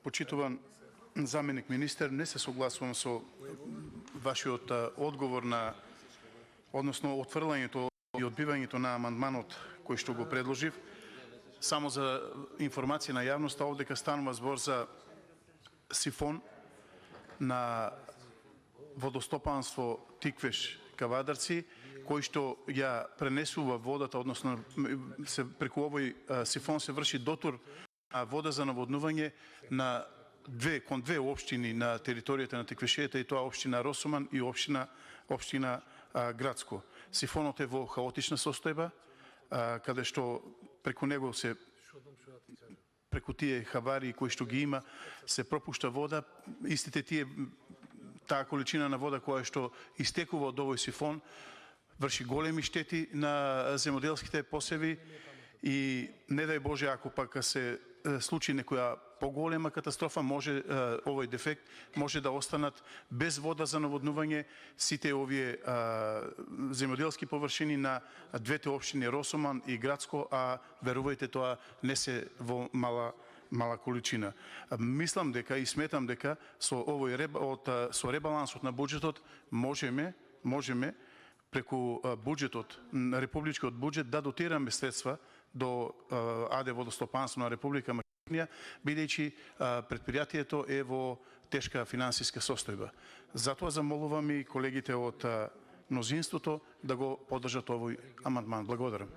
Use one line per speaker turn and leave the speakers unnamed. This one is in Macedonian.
Почитуван заменик министер, не се согласувам со вашиот одговор на, односно отфрлањето и одбивањето на амандманот кој што го предложив. Само за информација на јавноста, овдека станува збор за сифон на водостопанство Тиквеш Кавадарци, кој што ја пренесува водата, односно преку овој сифон се врши дотур вода за наводнување на кон две општини на територијата на Тиквешијата, и тоа општина Росуман и општина Градско. Сифонот е во хаотична состојба, каде што преку него преку тие хаварии кои што ги има, се пропушта вода. Истите таа количина на вода која што истекува од овој сифон врши големи штети на земјоделските посеви и не дај Боже, ако пак се случи некоја поголема катастрофа, може овој дефект може да останат без вода за наводнување сите овие земјоделски површини на двете општини Росуман и Градско, а верувајте, тоа не се во мала количина. Мислам дека и сметам дека со со ребалансот на буџетот можеме преку буџетот, републичкиот буџет, да дотираме средства до АД Водостопанство на Република Македонија, бидејќи предпријатието е во тешка финансиска состојба. Затоа замолувам и колегите од мнозинството да го поддржат овој амандман. Благодарам.